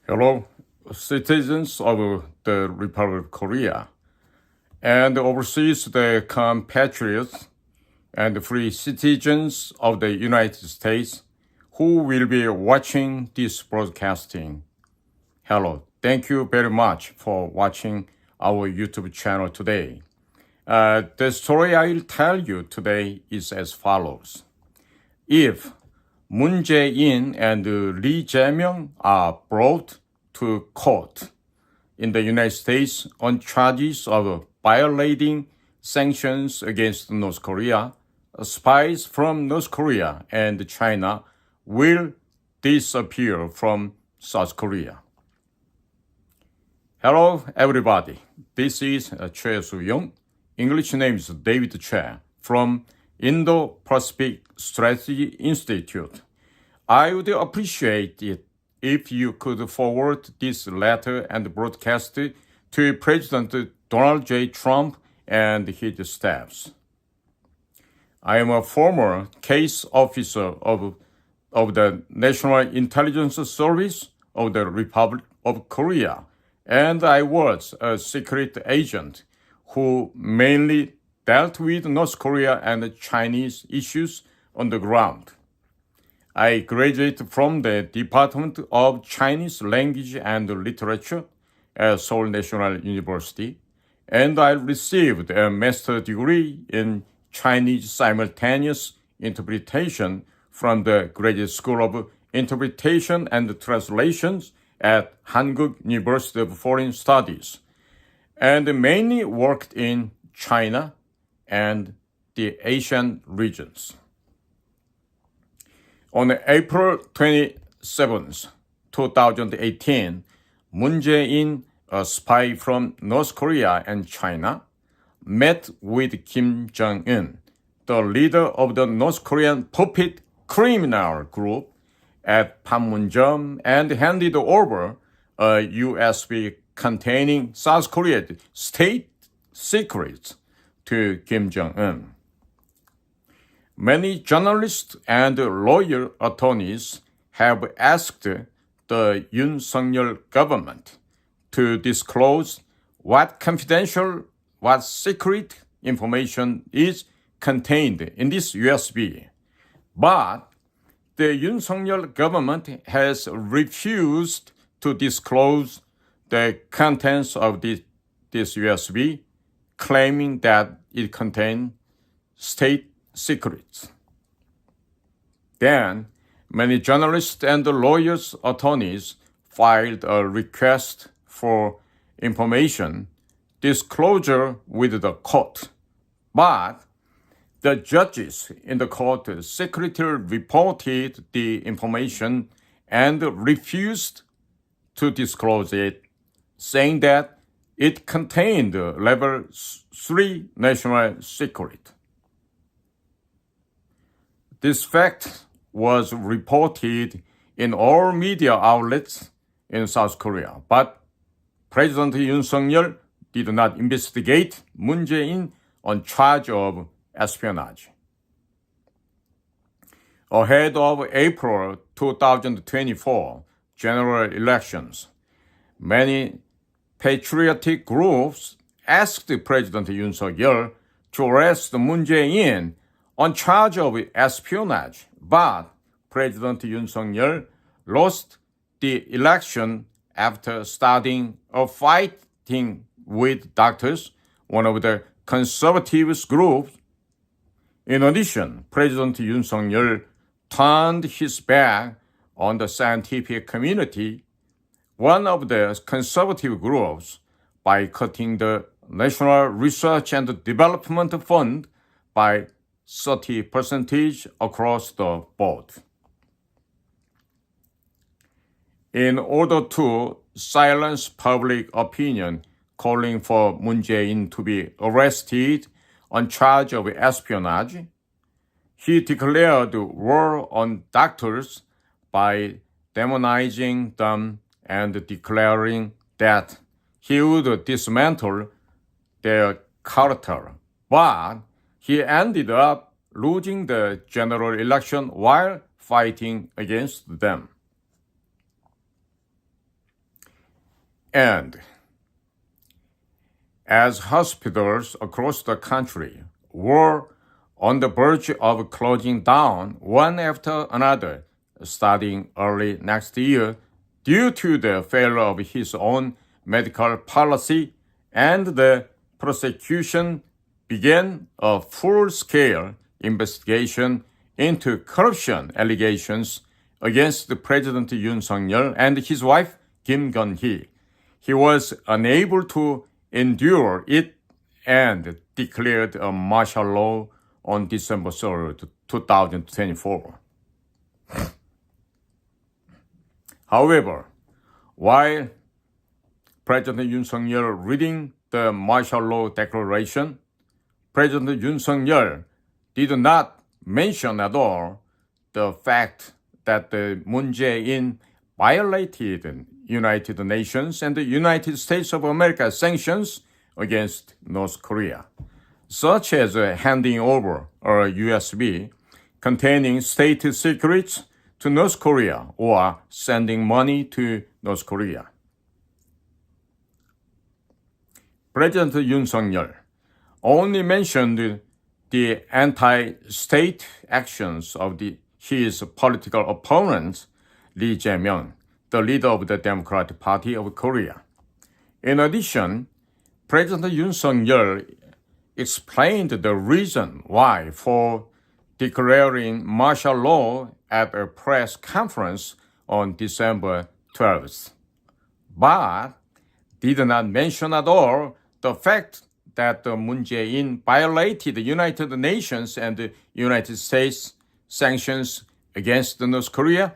Hello, citizens of the Republic of Korea and overseas the compatriots and free citizens of the United States who will be watching this broadcasting. Hello, thank you very much for watching our YouTube channel today. The story I will tell you today is as follows. If Moon Jae-in and Lee Jae-myung are brought to court in the United States on charges of violating sanctions against North Korea, spies from North Korea and China will disappear from South Korea. Hello, everybody. This is Jae-myung. English name is David Choi from Indo-Pacific Strategy Institute. I would appreciate it if you could forward this letter and broadcast it to President Donald J. Trump and his staffs. I am a former case officer of the National Intelligence Service of the Republic of Korea, and I was a secret agent who mainly dealt with North Korea and Chinese issues on the ground. I graduated from the Department of Chinese Language and Literature at Seoul National University, and I received a master's degree in Chinese simultaneous interpretation from the Graduate School of Interpretation and Translations at Hankuk University of Foreign Studies, and mainly worked in China and the Asian regions. On April 27, 2018, Moon Jae-in, a spy from North Korea and China, met with Kim Jong-un, the leader of the North Korean puppet criminal group, at Panmunjom and handed over a USB containing South Korea's state secrets to Kim Jong-un. Many journalists and lawyer attorneys have asked the Yoon Suk-yeol government to disclose what confidential, what secret information is contained in this USB. But the Yoon Suk-yeol government has refused to disclose the contents of this USB, claiming that it contains state secrets. Then, many journalists and lawyers' attorneys filed a request for information disclosure with the court. But the judges in the court secretly reported the information and refused to disclose it, saying that it contained level 3 national secret. This fact was reported in all media outlets in South Korea, but President Yoon Suk-yeol did not investigate Moon Jae-in on charge of espionage. Ahead of April 2024 general elections, many patriotic groups asked President Yoon Suk-yeol to arrest Moon Jae-in on charge of espionage, but President Yoon Suk-yeol lost the election after starting a fighting with doctors, one of the conservative groups. In addition, President Yoon Suk-yeol turned his back on the scientific community, one of the conservative groups, by cutting the National Research and Development Fund by 30% across the board. In order to silence public opinion calling for Moon Jae-in to be arrested on charge of espionage, he declared war on doctors by demonizing them and declaring that he would dismantle their cartel. But he ended up losing the general election while fighting against them. And as hospitals across the country were on the verge of closing down one after another starting early next year due to the failure of his own medical policy, and the prosecution began a full-scale investigation into corruption allegations against President Yoon Suk-yeol and his wife Kim Gun-hee. He was unable to endure it and declared a martial law on December 3rd, 2024. However, while President Yoon Suk-yeol reading the martial law declaration, President Yoon Suk-yeol did not mention at all the fact that Moon Jae-in violated United Nations and the United States of America sanctions against North Korea, such as handing over a USB containing state secrets to North Korea or sending money to North Korea. President Yoon Suk-yeol only mentioned the anti-state actions of his political opponent, Lee Jae-myung, the leader of the Democratic Party of Korea. In addition, President Yoon Suk-yeol explained the reason why for declaring martial law at a press conference on December 12th, but did not mention at all the fact that Moon Jae-in violated the United Nations and the United States sanctions against North Korea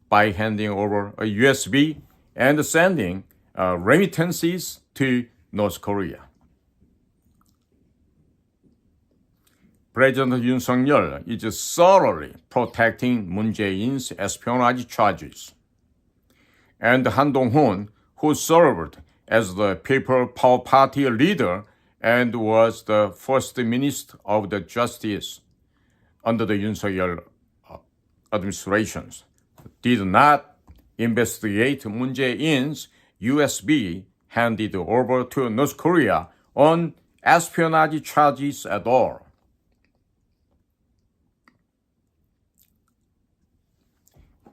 by handing over a USB and sending remittances to North Korea. President Yoon Suk-yeol is thoroughly protecting Moon Jae-in's espionage charges. And Han Dong-hoon, who served as the People Power Party leader and was the first minister of the Justice under the Yoon Suk-yeol administrations, did not investigate Moon Jae-in's USB handed over to North Korea on espionage charges at all.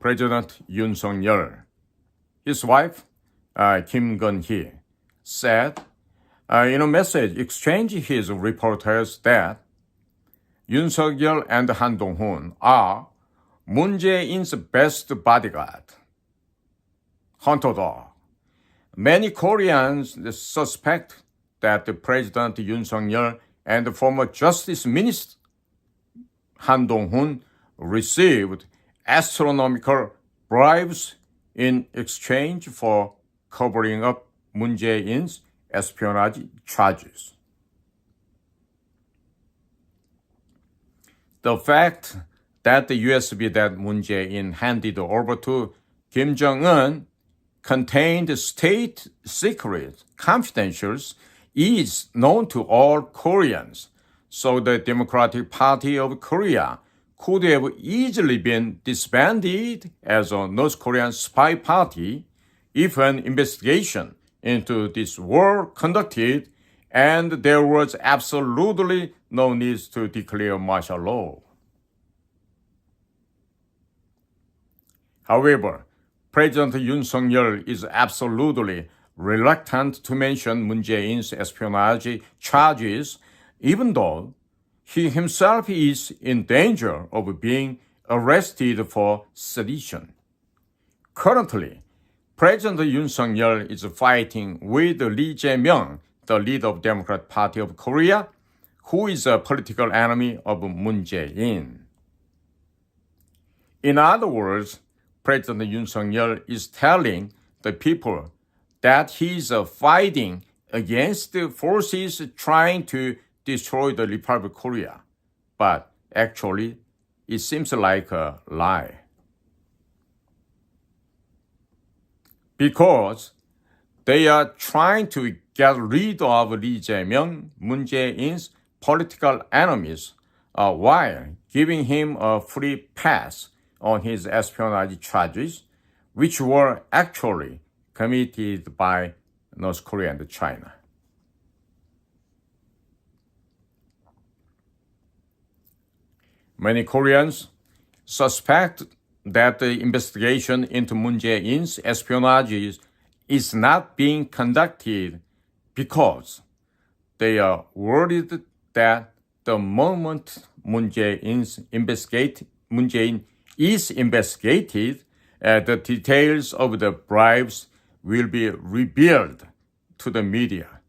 President Yoon Suk-yeol, his wife, Kim Gun-hee, said in a message exchanged with reporters that Yoon Suk-yeol and Han Dong-hoon are Moon Jae-in's best bodyguard, hunter dog. Many Koreans suspect that President Yoon Suk-yeol and former Justice Minister Han Dong-hoon received astronomical bribes in exchange for covering up Moon Jae-in's espionage charges. The fact that the USB that Moon Jae-in handed over to Kim Jong-un contained state secrets, confidentials, is known to all Koreans, so the Democratic Party of Korea could have easily been disbanded as a North Korean spy party if an investigation into this were conducted and there was absolutely no need to declare martial law. However, President Yoon Suk-yeol is absolutely reluctant to mention Moon Jae-in's espionage charges, even though he himself is in danger of being arrested for sedition. Currently, President Yoon Suk-yeol is fighting with Lee Jae-myung, the leader of the Democratic Party of Korea, who is a political enemy of Moon Jae-in. In other words, President Yoon Suk-yeol is telling the people that he is fighting against the forces trying to destroy the Republic of Korea. But actually, it seems like a lie. Because they are trying to get rid of Lee Jae-myung, Moon Jae-in's political enemies, while giving him a free pass on his espionage charges, which were actually committed by North Korea and China. Many Koreans suspect that the investigation into Moon Jae-in's espionage is not being conducted because they are worried that the moment Moon Jae-in is investigated, the details of the bribes will be revealed to the media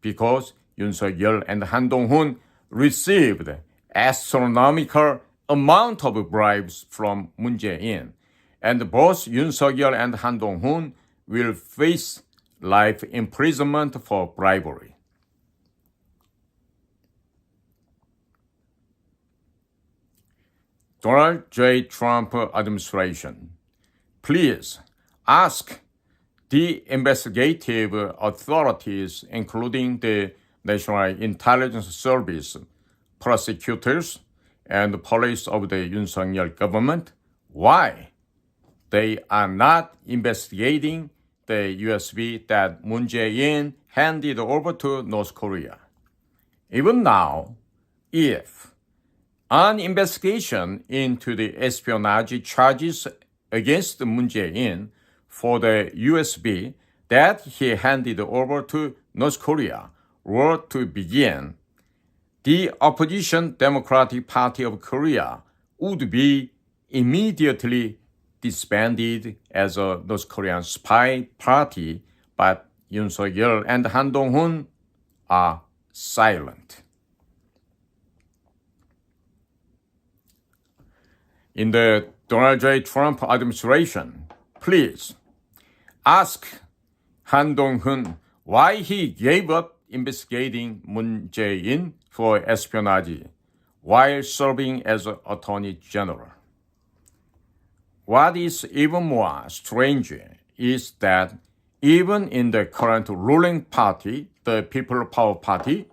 because Yoon Suk-yeol and Han Dong-hoon received astronomical amount of bribes from Moon Jae-in, and both Yoon Suk-yeol and Han Dong-hoon will face life imprisonment for bribery. Donald J. Trump administration, please ask the investigative authorities, including the National Intelligence Service, prosecutors, and police of the Yoon Suk-yeol government, why they are not investigating the USB that Moon Jae-in handed over to North Korea. Even now, if an investigation into the espionage charges against Moon Jae-in for the USB that he handed over to North Korea were to begin, the opposition Democratic Party of Korea would be immediately disbanded as a North Korean spy party, but Yoon Suk-yeol and Han Dong-hoon are silent. In the Donald J. Trump administration, please ask Han Dong-hoon why he gave up investigating Moon Jae-in for espionage while serving as Attorney General. What is even more strange is that even in the current ruling party, the People Power Party,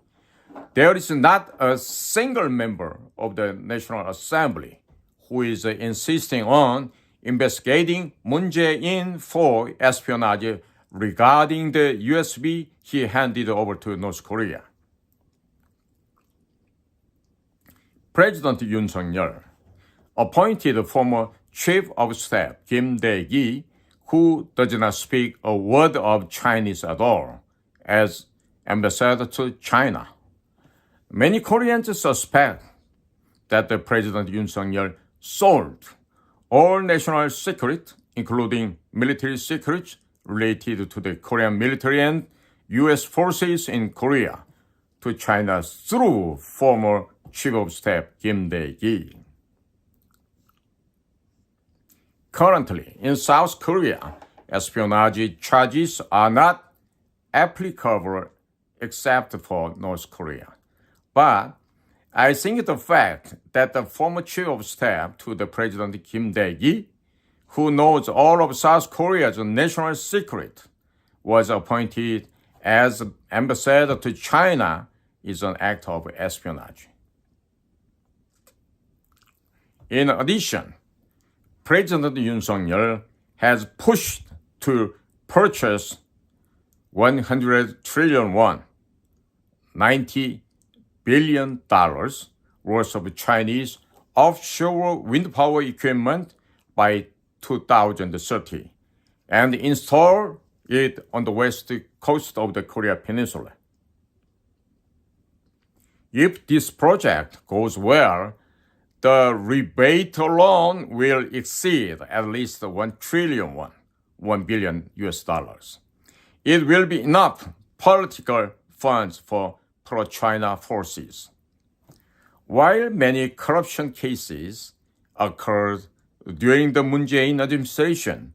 there is not a single member of the National Assembly who is insisting on investigating Moon Jae-in for espionage regarding the USB he handed over to North Korea. President Yoon Suk-yeol appointed former Chief of Staff Kim Dae-gi, who does not speak a word of Chinese at all, as ambassador to China. Many Koreans suspect that the President Yoon Suk-yeol sold all national secrets, including military secrets related to the Korean military and U.S. forces in Korea, to China through former Chief of Staff Kim Dae-gi. Currently, in South Korea, espionage charges are not applicable except for North Korea. But I think the fact that the former Chief of Staff to the President Kim Dae-gi, who knows all of South Korea's national secret, was appointed as ambassador to China is an act of espionage. In addition, President Yoon Suk-yeol has pushed to purchase 100 trillion won, $90 billion worth of Chinese offshore wind power equipment by 2030 and install it on the west coast of the Korea Peninsula. If this project goes well, the rebate alone will exceed at least 1 trillion won, $1 billion US. It will be enough political funds for pro-China forces. While many corruption cases occurred during the Moon Jae-in administration,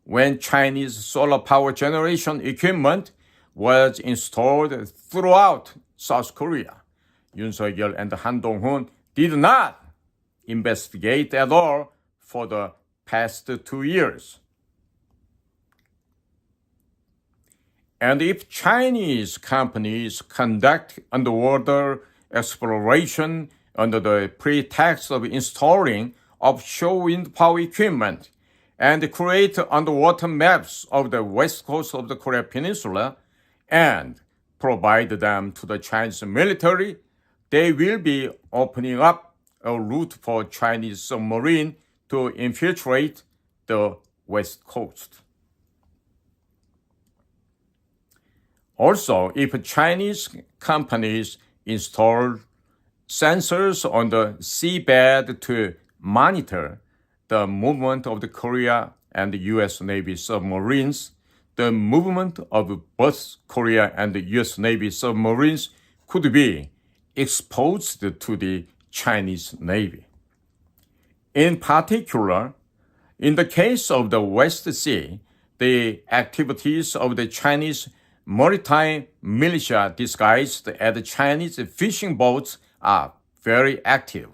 when Chinese solar power generation equipment was installed throughout South Korea, Yoon Suk-yeol and Han Dong-hoon did not investigate at all for the past 2 years. And if Chinese companies conduct underwater exploration under the pretext of installing offshore wind power equipment and create underwater maps of the west coast of the Korea Peninsula, and provide them to the Chinese military, they will be opening up a route for Chinese submarine to infiltrate the West Coast. Also, if Chinese companies install sensors on the seabed to monitor the movement of the Korea and the U.S. Navy submarines, the movement of both Korea and the U.S. Navy submarines could be exposed to the Chinese Navy. In particular, in the case of the West Sea, the activities of the Chinese maritime militia disguised as Chinese fishing boats are very active.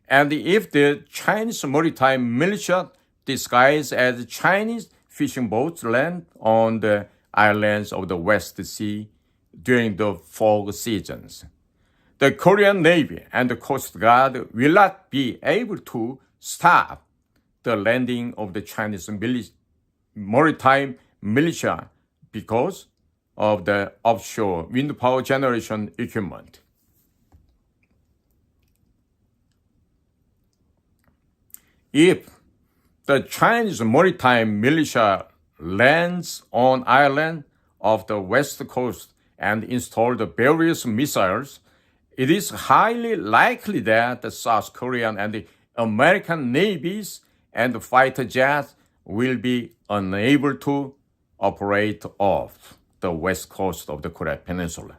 And if the Chinese maritime militia disguised as Chinese fishing boats land on the islands of the West Sea during the fog seasons, the Korean Navy and the Coast Guard will not be able to stop the landing of the Chinese maritime militia because of the offshore wind power generation equipment. If the Chinese maritime militia lands on island of the west coast and install the various missiles, it is highly likely that the South Korean and the American navies and fighter jets will be unable to operate off the west coast of the Korean Peninsula.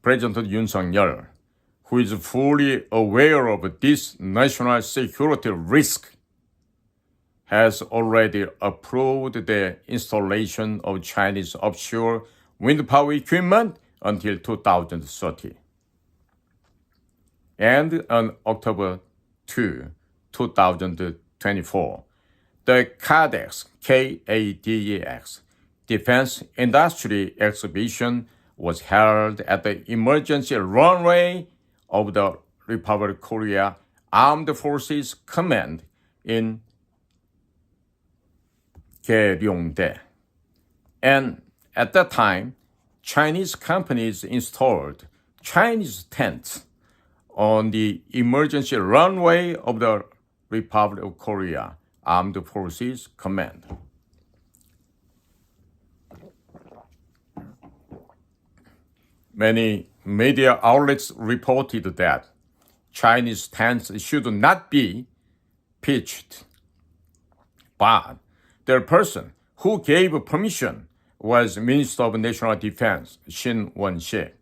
President Yoon Suk-yeol, who is fully aware of this national security risk, has already approved the installation of Chinese offshore wind power equipment until 2030. And on October 2, 2024, the KADEX, KADEX, Defense Industry Exhibition was held at the emergency runway of the Republic of Korea Armed Forces Command in Gyeongdae. And at that time, Chinese companies installed Chinese tents on the emergency runway of the Republic of Korea Armed Forces Command. Many media outlets reported that Chinese tents should not be pitched, but the person who gave permission was Minister of National Defense, Shin Won-shik.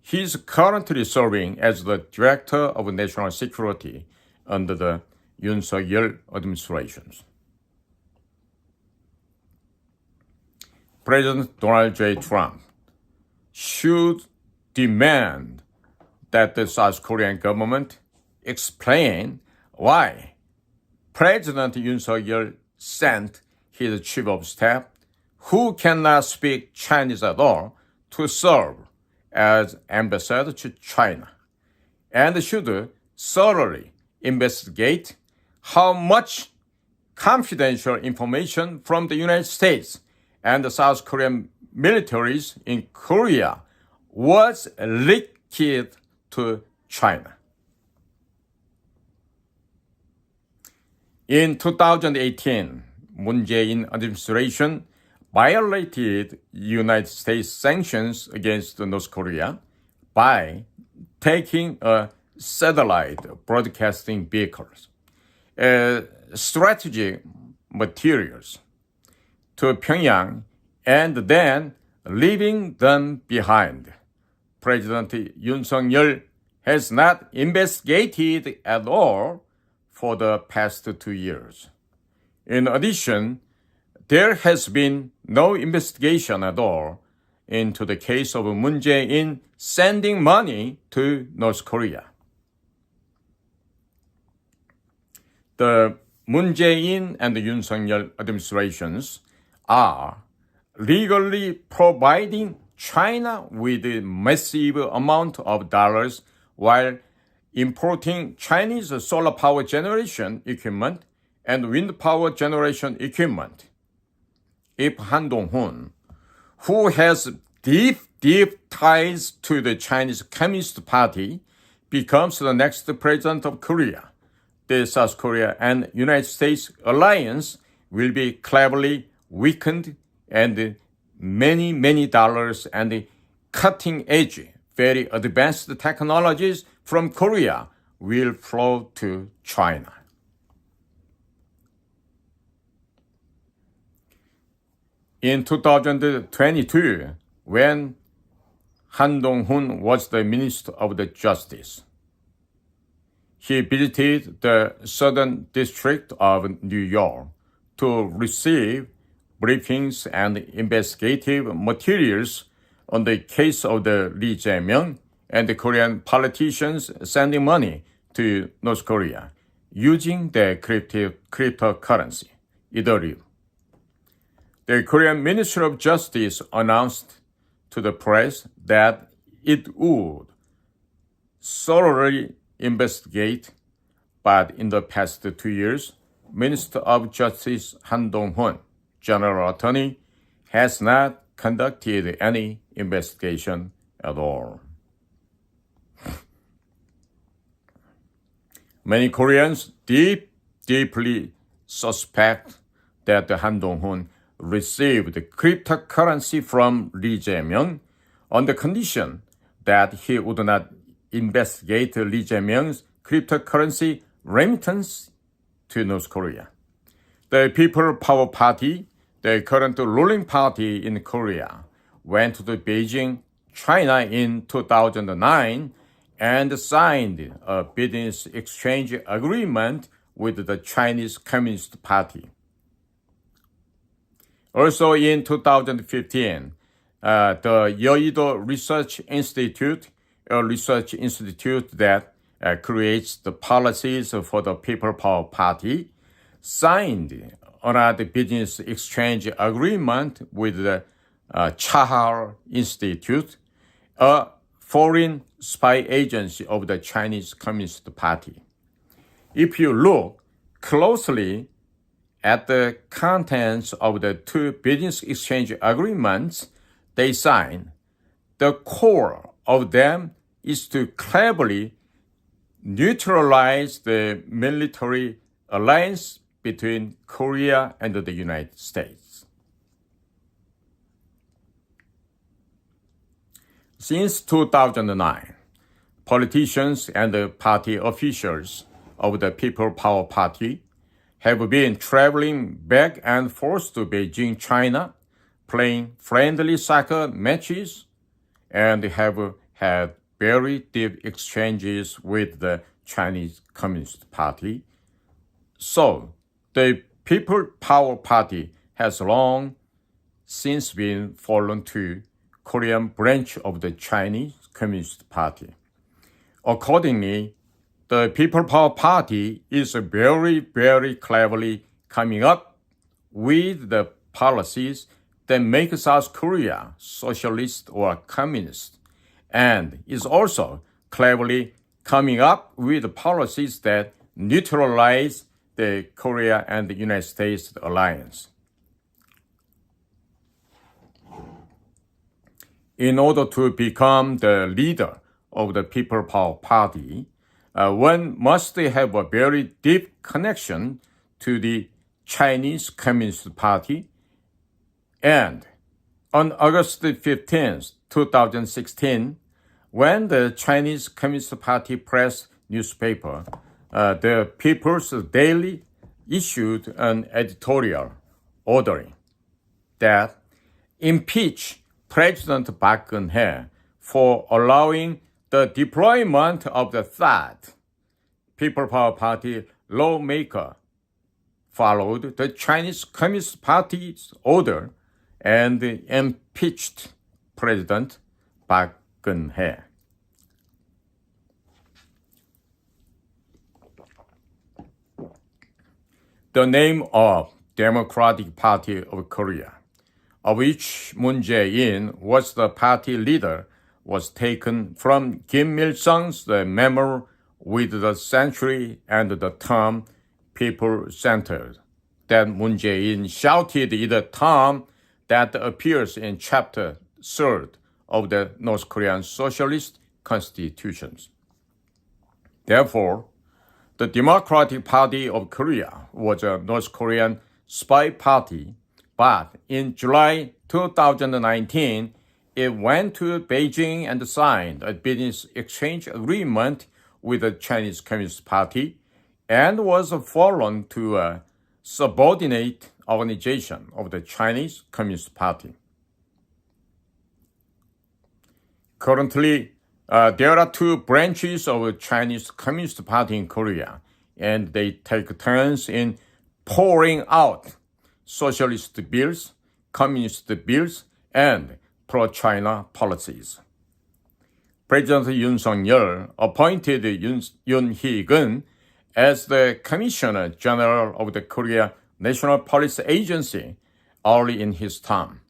He is currently serving as the Director of National Security under the Yoon Suk-yeol administrations. President Donald J. Trump should demand that the South Korean government explain why President Yoon Suk-yeol sent his chief of staff, who cannot speak Chinese at all, to serve as ambassador to China, and should thoroughly investigate how much confidential information from the United States and the South Korean militaries in Korea was leaked to China. In 2018, Moon Jae-in administration violated United States sanctions against North Korea by taking a satellite broadcasting vehicles, strategic materials to Pyongyang and then leaving them behind. President Yoon Suk-yeol has not investigated at all for the past 2 years. In addition, there has been no investigation at all into the case of Moon Jae-in sending money to North Korea. The Moon Jae-in and the Yoon Suk-yeol administrations are legally providing China with a massive amount of dollars while importing Chinese solar power generation equipment and wind power generation equipment. if Han Dong-hoon, who has deep ties to the Chinese Communist Party, becomes the next president of Korea. The South Korea and United States alliance will be cleverly weakened, and many dollars and cutting-edge, very advanced technologies from Korea will flow to China. In 2022, when Han Dong-hoon was the Minister of the Justice, he visited the Southern District of New York to receive briefings and investigative materials on the case of the Lee Jae-myung and the Korean politicians sending money to North Korea using the cryptocurrency, Ethereum. The Korean Ministry of Justice announced to the press that it would thoroughly investigate, but in the past 2 years, Minister of Justice Han Dong-hoon, General Attorney, has not conducted any investigation at all. Many Koreans deeply suspect that Han Dong-hoon received cryptocurrency from Lee Jae-myung on the condition that he would not investigate Lee Jae-myung's cryptocurrency remittance to North Korea. The People Power Party, the current ruling party in Korea, went to Beijing, China in 2009 and signed a business exchange agreement with the Chinese Communist Party. Also in 2015, the Yeouido Research Institute, a research institute that creates the policies for the People Power Party, signed another business exchange agreement with the Chahar Institute, a foreign spy agency of the Chinese Communist Party. If you look closely at the contents of the two business exchange agreements they signed, the core of them is to cleverly neutralize the military alliance between Korea and the United States. Since 2009, politicians and party officials of the People Power Party have been traveling back and forth to Beijing, China, playing friendly soccer matches, and have had very deep exchanges with the Chinese Communist Party. So, the People Power Party has long since been fallen to Korean branch of the Chinese Communist Party. Accordingly, the People Power Party is very cleverly coming up with the policies that make South Korea socialist or communist, and is also cleverly coming up with policies that neutralize the Korea and the United States alliance. In order to become the leader of the People Power Party, one must have a very deep connection to the Chinese Communist Party. And on August 15, 2016, when the Chinese Communist Party press newspaper, the People's Daily, issued an editorial ordering that impeach President Park Geun-hye for allowing the deployment of the THAAD, People Power Party lawmaker, followed the Chinese Communist Party's order and impeached President Park Geun-hye. The name of Democratic Party of Korea, of which Moon Jae-in was the party leader, was taken from Kim Il-sung's memoir with the century and the term people-centered, that Moon Jae-in shouted in the term that appears in Chapter 3rd of the North Korean Socialist Constitutions. Therefore, the Democratic Party of Korea was a North Korean spy party, but in July 2019, it went to Beijing and signed a business exchange agreement with the Chinese Communist Party and was a foreign to a subordinate organization of the Chinese Communist Party. Currently, there are two branches of the Chinese Communist Party in Korea, and they take turns in pouring out socialist bills, communist bills, and pro-China policies. President Yoon Suk-yeol appointed Yoon Hee-gun as the Commissioner General of the Korea National Police Agency early in his term.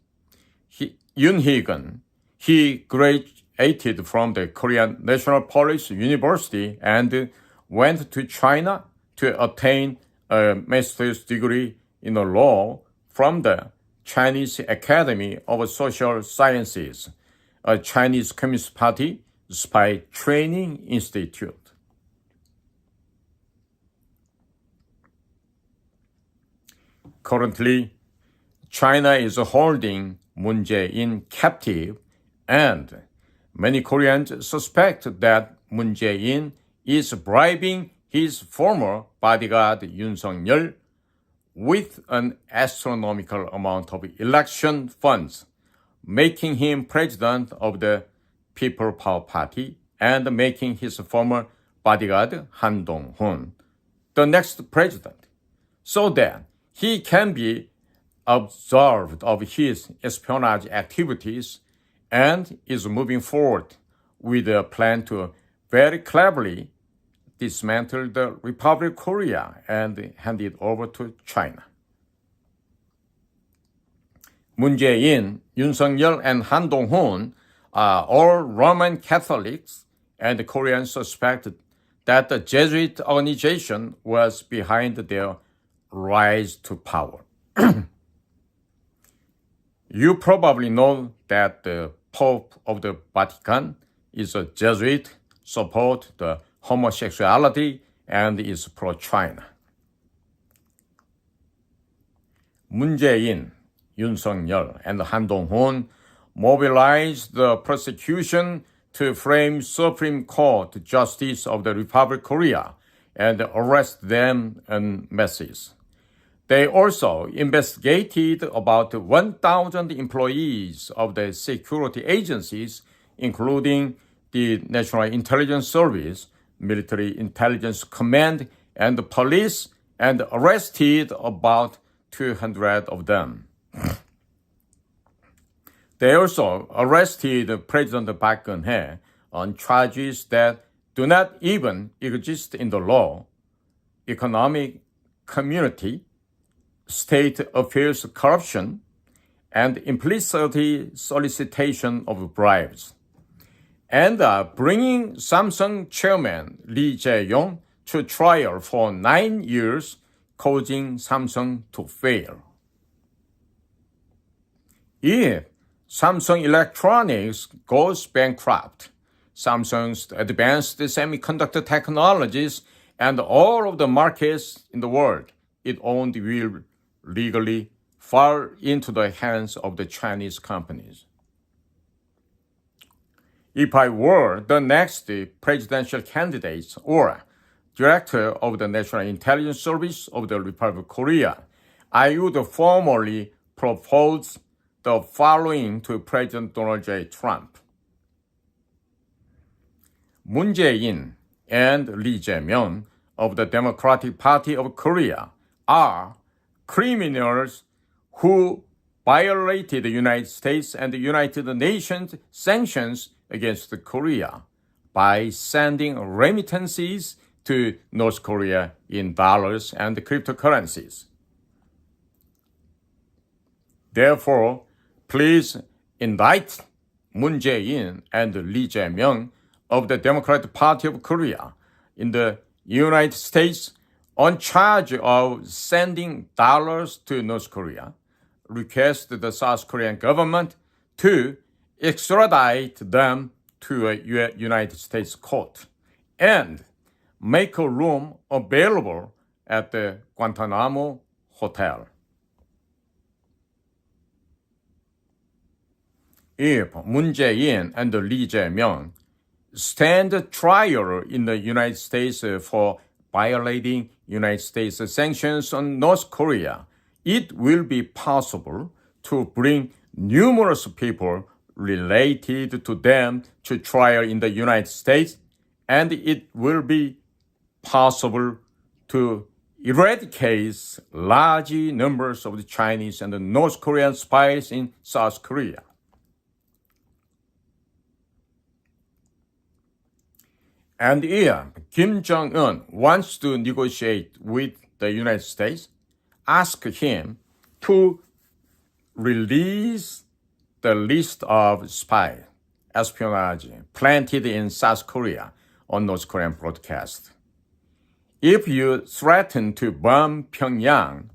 Yoon Hee-gun, he graduated from the Korean National Police University and went to China to obtain a master's degree in law from the Chinese Academy of Social Sciences, a Chinese Communist Party spy training institute. Currently, China is holding Moon Jae-in captive, and many Koreans suspect that Moon Jae-in is bribing his former bodyguard Yoon Suk-yeol with an astronomical amount of election funds, making him president of the People Power Party and making his former bodyguard Han Dong-hoon the next president, so that he can be observed of his espionage activities and is moving forward with a plan to very cleverly dismantle the Republic of Korea and hand it over to China. Moon Jae-in, Yoon Suk-yeol, and Han Dong-hoon are all Roman Catholics, and Koreans suspect that the Jesuit organization was behind their rise to power. You probably know that the Pope of the Vatican is a Jesuit, supports the homosexuality, and is pro-China. Moon Jae-in, Yoon Suk-yeol, and Han Dong-hoon mobilized the prosecution to frame Supreme Court Justice of the Republic of Korea and arrest them en masse. They also investigated about 1,000 employees of the security agencies, including the National Intelligence Service, Military Intelligence Command, and the police, and arrested about 200 of them. They also arrested President Park Geun-hye on charges that do not even exist in the law: economic community, state affairs corruption, and implicit solicitation of bribes, and are bringing Samsung chairman Lee Jae-myung to trial for 9 years, causing Samsung to fail. If Samsung Electronics goes bankrupt, Samsung's advanced semiconductor technologies and all of the markets in the world it owned will legally fall into the hands of the Chinese companies. If I were the next presidential candidate or director of the National Intelligence Service of the Republic of Korea, I would formally propose the following to President Donald J. Trump. Moon Jae-in and Lee Jae-myung of the Democratic Party of Korea are criminals who violated the United States and the United Nations sanctions against Korea by sending remittances to North Korea in dollars and cryptocurrencies. Therefore, please indict Moon Jae-in and Lee Jae-myung of the Democratic Party of Korea in the United States on charge of sending dollars to North Korea, request the South Korean government to extradite them to a United States court and make a room available at the Guantanamo Hotel. If Moon Jae-in and Lee Jae-myung stand trial in the United States for violating United States sanctions on North Korea, it will be possible to bring numerous people related to them to trial in the United States, and it will be possible to eradicate large numbers of the Chinese and the North Korean spies in South Korea. And if Kim Jong-un wants to negotiate with the United States, ask him to release the list of spy espionage planted in South Korea on North Korean broadcast. If you threaten to bomb Pyongyang,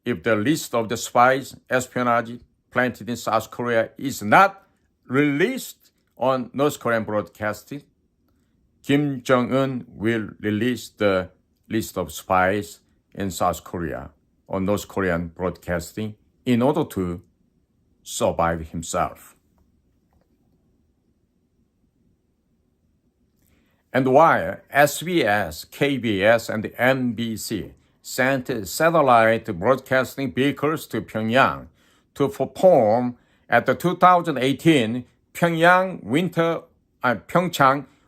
if the list of the spies espionage planted in South Korea is not released on North Korean broadcasting, Kim Jong-un will release the list of spies in South Korea on North Korean broadcasting in order to survive himself. And while SBS, KBS, and NBC sent satellite broadcasting vehicles to Pyongyang to perform at the 2018 Pyeongchang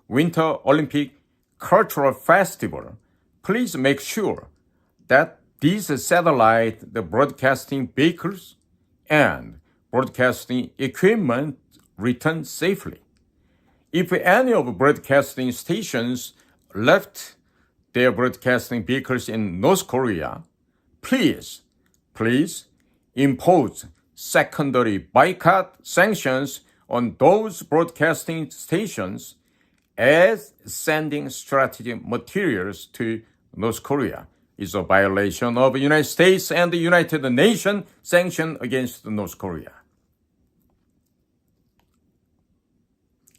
Winter Olympic Cultural Festival, please make sure that these satellite broadcasting vehicles and broadcasting equipment return safely. If any of broadcasting stations left their broadcasting vehicles in North Korea, please impose secondary boycott sanctions on those broadcasting stations, as sending strategic materials to North Korea is a violation of the United States and the United Nations sanctions against North Korea.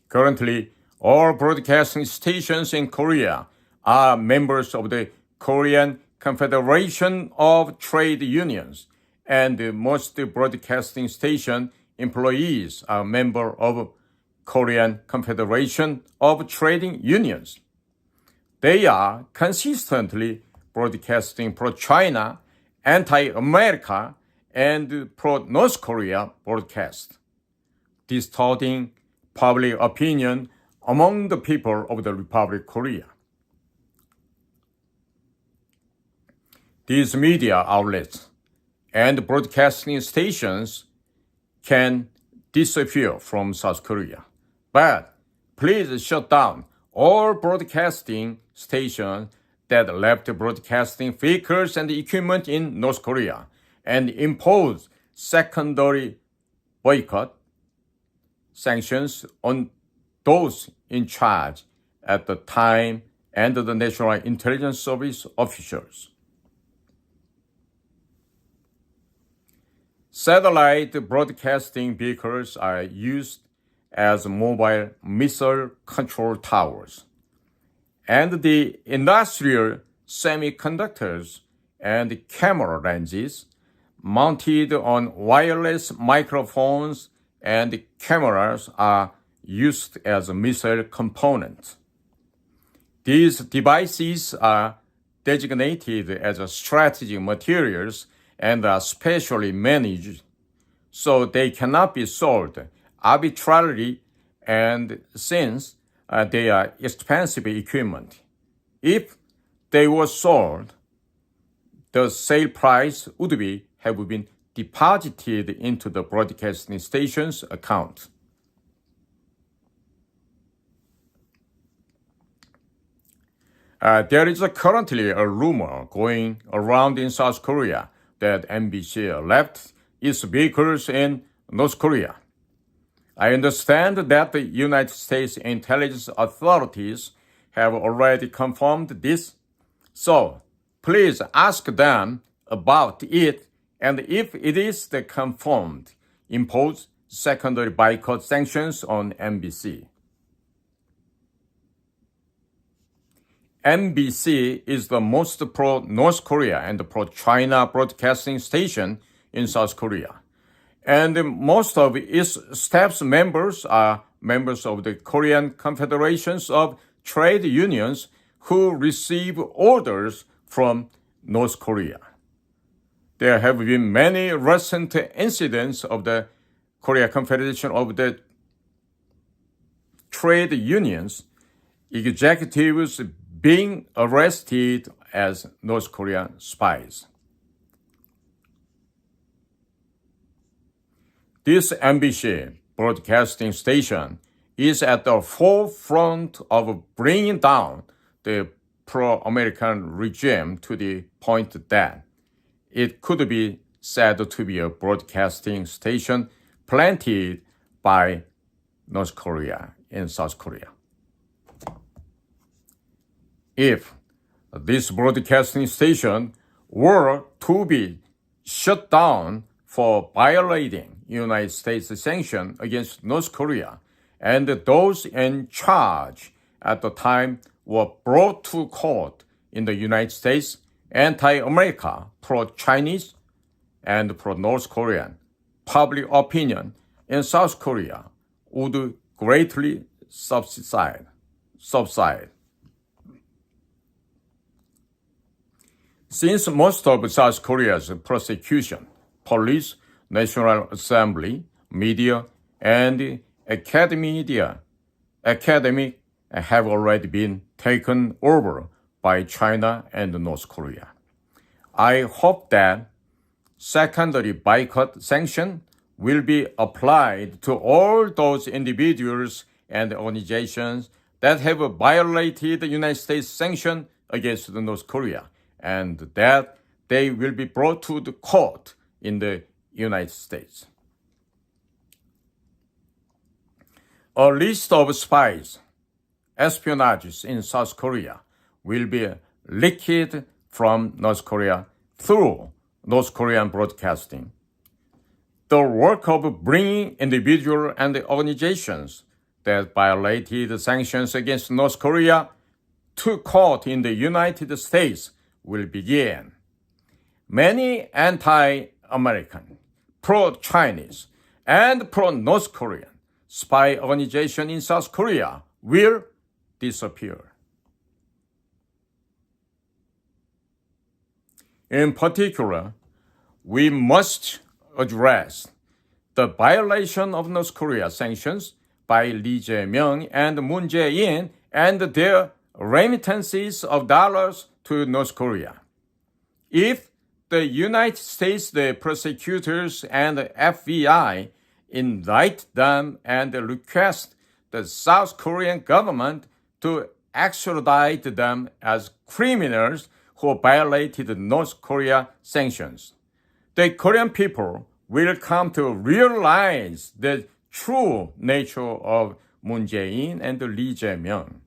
Currently, all broadcasting stations in Korea are members of the Korean Confederation of Trade Unions, and most broadcasting station employees are members of Korean Confederation of Trading Unions. They are consistently broadcasting pro-China, anti-America, and pro-North Korea broadcast, distorting public opinion among the people of the Republic of Korea. These media outlets and broadcasting stations can disappear from South Korea, but please shut down all broadcasting stations that left broadcasting vehicles and equipment in North Korea and impose secondary boycott sanctions on those in charge at the time and the National Intelligence Service officials. Satellite broadcasting vehicles are used as mobile missile control towers, and the industrial semiconductors and camera lenses mounted on wireless microphones and cameras are used as missile components. These devices are designated as strategic materials and are specially managed, so they cannot be sold arbitrarily, and since they are expensive equipment. If they were sold, the sale price would have been deposited into the broadcasting station's account. There is currently a rumor going around in South Korea that MBC left its vehicles in North Korea. I understand that the United States intelligence authorities have already confirmed this, So, please ask them about it, and if it is confirmed, impose secondary boycott sanctions on MBC. MBC is the most pro-North Korea and pro-China broadcasting station in South Korea. And most of its staff members are members of the Korean Confederations of Trade Unions who receive orders from North Korea. There have been many recent incidents of the Korea Confederation of the Trade Unions executives being arrested as North Korean spies. This MBC broadcasting station is at the forefront of bringing down the pro-American regime to the point that it could be said to be a broadcasting station planted by North Korea in South Korea. If this broadcasting station were to be shut down for violating United States sanctions against North Korea, and those in charge at the time were brought to court in the United States, anti-America, pro-Chinese, and pro-North Korean public opinion in South Korea would greatly subside. Since most of South Korea's prosecution, police, National Assembly, media, and academic have already been taken over by China and North Korea. I hope that secondary boycott sanction will be applied to all those individuals and organizations that have violated the United States sanctions against North Korea, and that they will be brought to the court in the United States. A list of spies, espionage in South Korea will be leaked from North Korea through North Korean broadcasting. The work of bringing individuals and organizations that violated sanctions against North Korea to court in the United States will begin. Many anti-American, pro-Chinese, and pro-North Korean spy organizations in South Korea will disappear. In particular, we must address the violation of North Korea sanctions by Lee Jae-myung and Moon Jae-in and their remittances of dollars to North Korea. If the United States, the prosecutors, and the FBI indict them and request the South Korean government to extradite them as criminals who violated North Korea sanctions, the Korean people will come to realize the true nature of Moon Jae-in and Lee Jae-myung.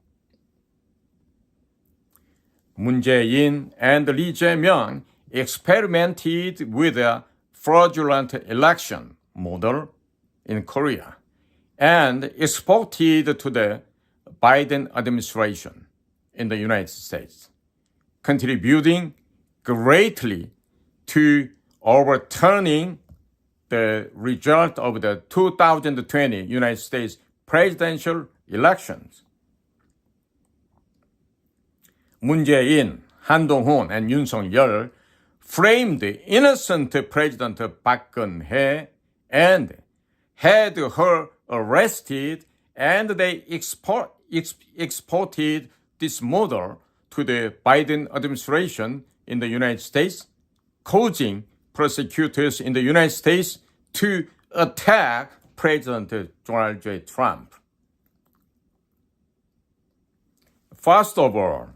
Moon Jae-in and Lee Jae-myung experimented with a fraudulent election model in Korea and exported to the Biden administration in the United States, contributing greatly to overturning the result of the 2020 United States presidential elections. Moon Jae-in, Han Dong-hoon, and Yoon Song-yeol framed innocent President Park Geun-hye and had her arrested, and they exported this model to the Biden administration in the United States, causing prosecutors in the United States to attack President Donald J. Trump. First of all,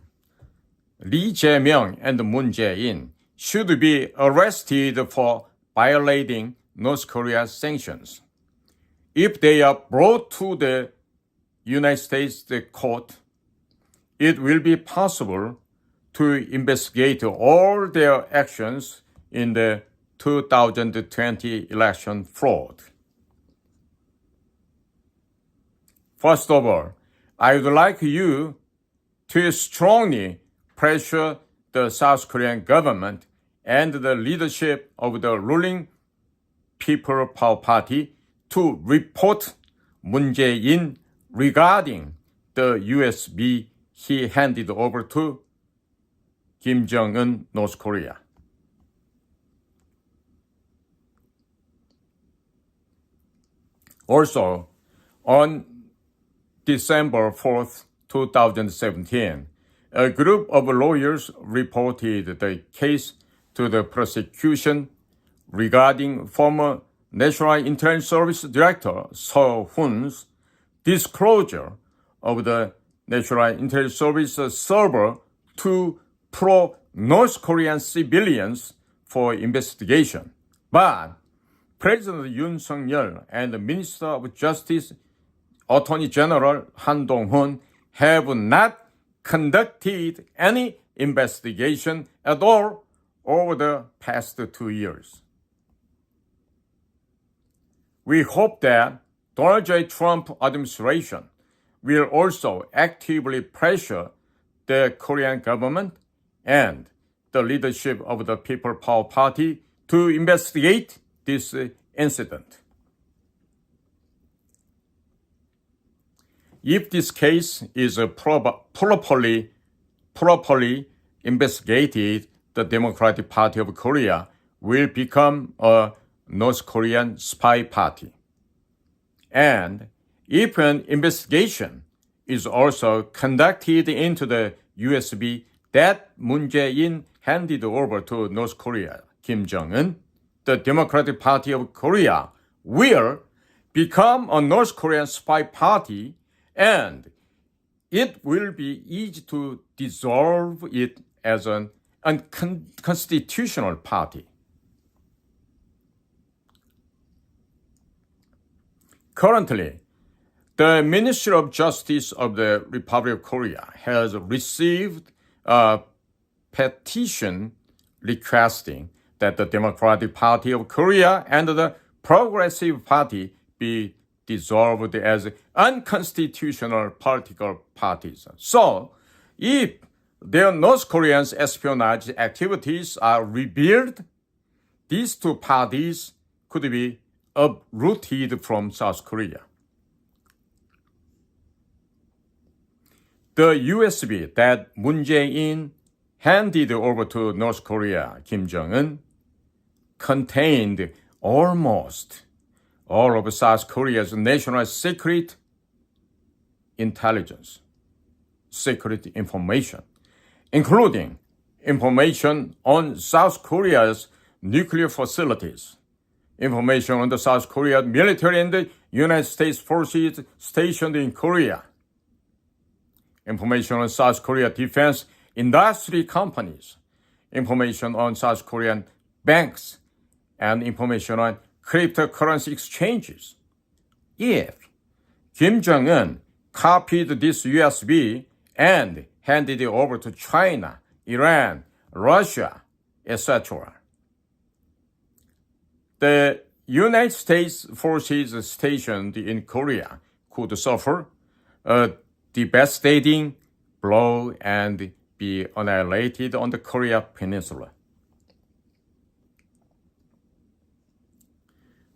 Lee Jae-myung and Moon Jae-in should be arrested for violating North Korea's sanctions. If they are brought to the United States court, it will be possible to investigate all their actions in the 2020 election fraud. First of all, I would like you to strongly pressure the South Korean government and the leadership of the ruling People Power Party to report Moon Jae-in regarding the USB he handed over to Kim Jong-un, North Korea. Also, on December 4th, 2017, a group of lawyers reported the case to the prosecution regarding former National Intelligence Service Director Seo Hoon's disclosure of the National Intelligence Service server to pro-North Korean civilians for investigation. But President Yoon Suk-yeol and the Minister of Justice, Attorney General Han Dong-hoon have not conducted any investigation at all over the past 2 years. We hope that Donald J. Trump administration will also actively pressure the Korean government and the leadership of the People Power Party to investigate this incident. If this case is properly investigated, the Democratic Party of Korea will become a North Korean spy party. And if an investigation is also conducted into the USB that Moon Jae-in handed over to North Korea, Kim Jong-un, the Democratic Party of Korea will become a North Korean spy party, and it will be easy to dissolve it as an unconstitutional party. Currently, the Ministry of Justice of the Republic of Korea has received a petition requesting that the Democratic Party of Korea and the Progressive Party be dissolved as unconstitutional political parties. So, if their North Koreans' espionage activities are revealed, these two parties could be uprooted from South Korea. The USB that Moon Jae-in handed over to North Korea, Kim Jong-un, contained almost all of South Korea's national secret intelligence, secret information, including information on South Korea's nuclear facilities, information on the South Korean military and the United States forces stationed in Korea, information on South Korea defense industry companies, information on South Korean banks, and information on cryptocurrency exchanges. If Kim Jong-un copied this USB and handed it over to China, Iran, Russia, etc., the United States forces stationed in Korea could suffer a devastating blow and be annihilated on the Korea Peninsula.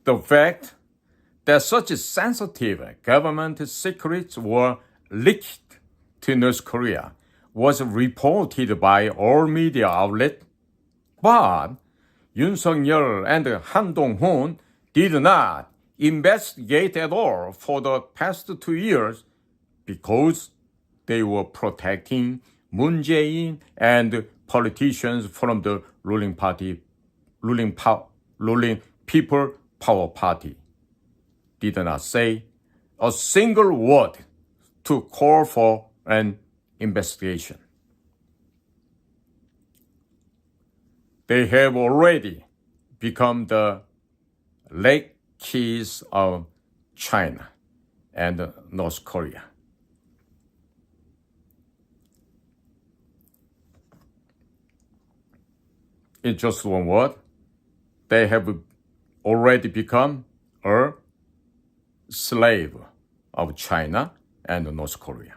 The fact that such sensitive government secrets were leaked to North Korea was reported by all media outlets, but Yoon Suk-yeol and Han Dong-hoon did not investigate at all for the past 2 years because they were protecting Moon Jae-in and politicians from the ruling People Power Party did not say a single word to call for an investigation. They have already become the lackeys of China and North Korea. in just one word, they have already become a slave of China and North Korea.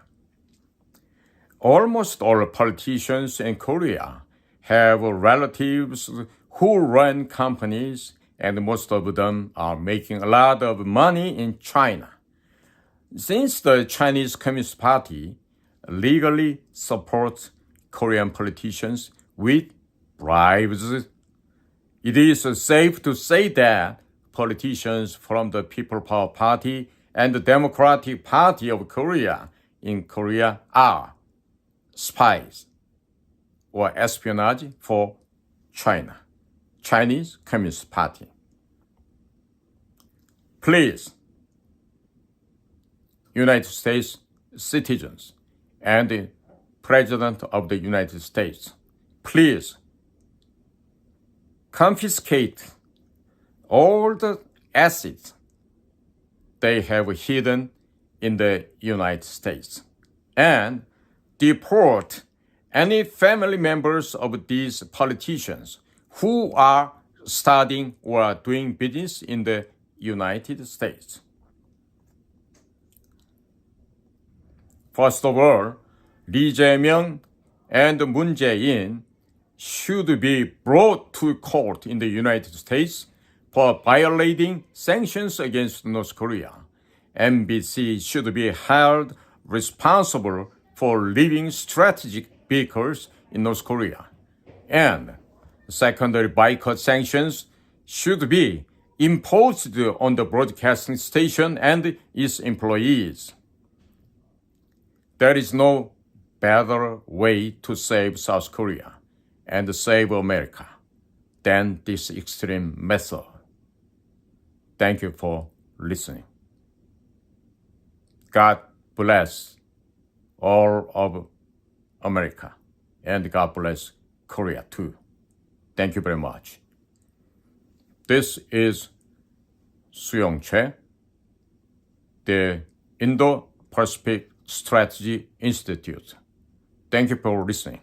Almost all politicians in Korea have relatives who run companies, and most of them are making a lot of money in China. Since the Chinese Communist Party legally supports Korean politicians with bribes, it is safe to say that politicians from the People Power Party and the Democratic Party of Korea in Korea are spies or espionage for China, Chinese Communist Party. Please, United States citizens and the President of the United States, please confiscate all the assets they have hidden in the United States and deport any family members of these politicians who are studying or doing business in the United States. First of all, Lee Jae-myung and Moon Jae-in should be brought to court in the United States for violating sanctions against North Korea. MBC should be held responsible for leaving strategic vehicles in North Korea. And secondary boycott sanctions should be imposed on the broadcasting station and its employees. There is no better way to save South Korea and save America than this extreme method. Thank you for listening. God bless all of America, and God bless Korea too. Thank you very much. This is 수영채, the Indo-Pacific Strategy Institute. Thank you for listening.